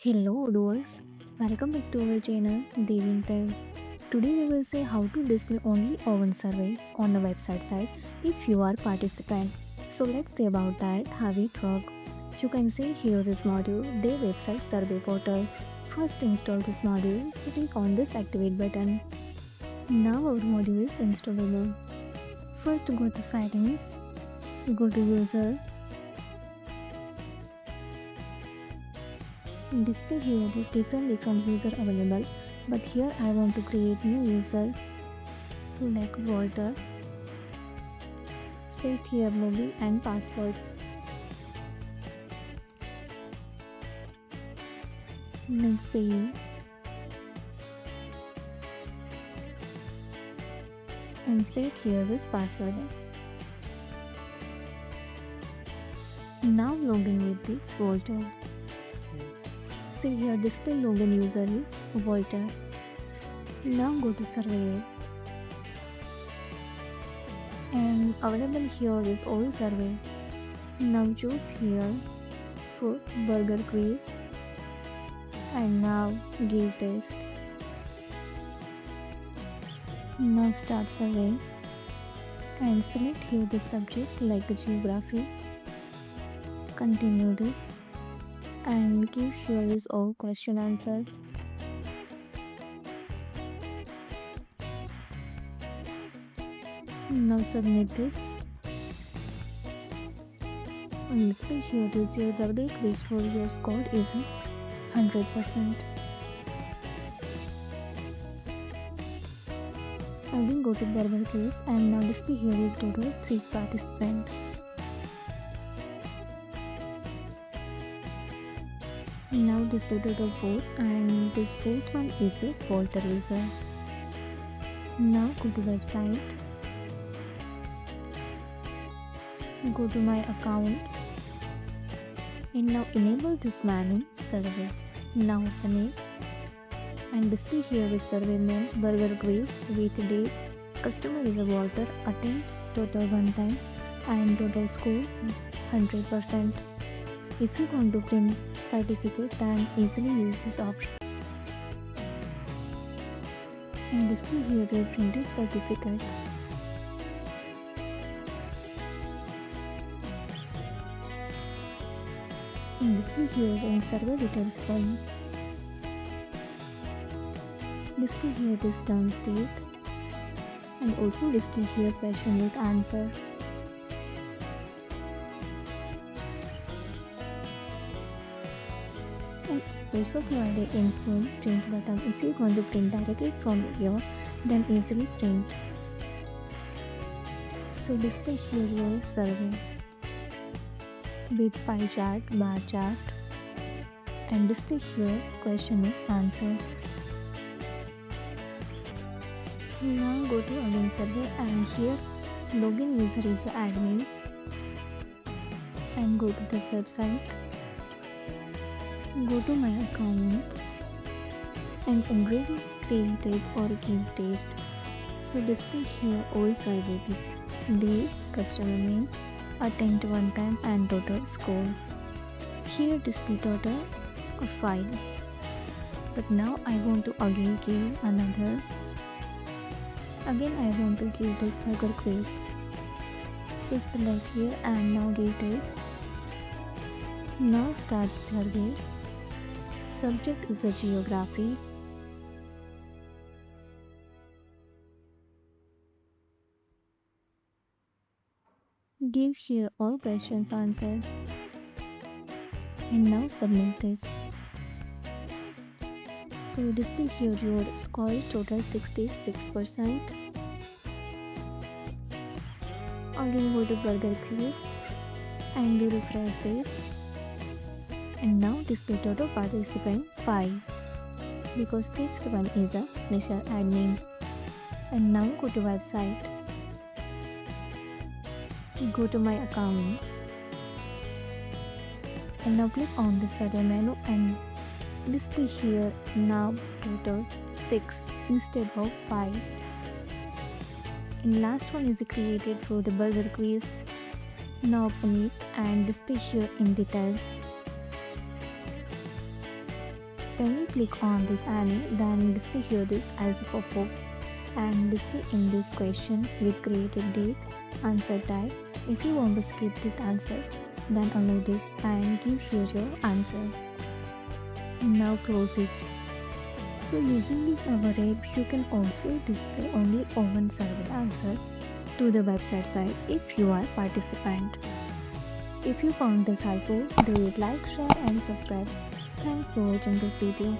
Hello, Odooers. Welcome back to our channel, Devintelle. Today we will see how to display only one survey on the website site if you are participant. So let's see about that, how it works. You can see here this module, the website survey portal. First install this module, so click on this activate button. Now our module is installable. First go to settings, go to user. Display here is different user available, but here I want to create new user, so like Walter. Set here login and password. Next save and set here this password. Now login with this Walter. See here display login user is Walter. Now go to survey and available here is all survey. Now choose here for burger quiz and now give test. Now start survey and select here the subject like geography. Continue this and give here is all question answer. Now submit this. And display here this year the request for your score is 100%. Again go to burger case and now display here is total 3 participants. Now display total 4 and this fourth one is the Walter user. Now go to website. Go to my account and now enable this manual survey. Now open it and display here is survey name burger quiz with date. Customer is a Walter, attend total 1 time and total score 100%. If you want to print certificate, then easily use this option. And display here your printed certificate. And display here in server details column. Display here this done state and also display here question with answer. And also provided info print button. If you want to print directly from here, then easily print. So display here your survey with pie chart, bar chart and display here question with answer. Now go to login survey and here login user is the admin and go to this website. Go to my account and already created or give test. So display here all survey with date, customer name, attend 1 time and total score. Here display total of 5. But now I want to again give another. Again I want to give this burger quiz. So select here and now give test. Now start survey. Subject is a geography. Give here all questions answered. And now submit this. So display here your score total 66%. Again go to burger quiz and do refresh this. And now display total participant 5 because 5th one is a Mr. Admin. And now go to website. Go to my accounts and now click on the survey menu and display here now total 6 instead of 5. And last one is created for the burger quiz. Now open it and display here in details. When you click on this arrow, then display here this as a pop-up and display in this question with created date, answer type. If you want to skip the answer, then allow this and give here your answer. Now close it. So using this override, you can also display only one server answer to the website side if you are participant. If you found this helpful, do it like, share and subscribe. Thanks for watching this video.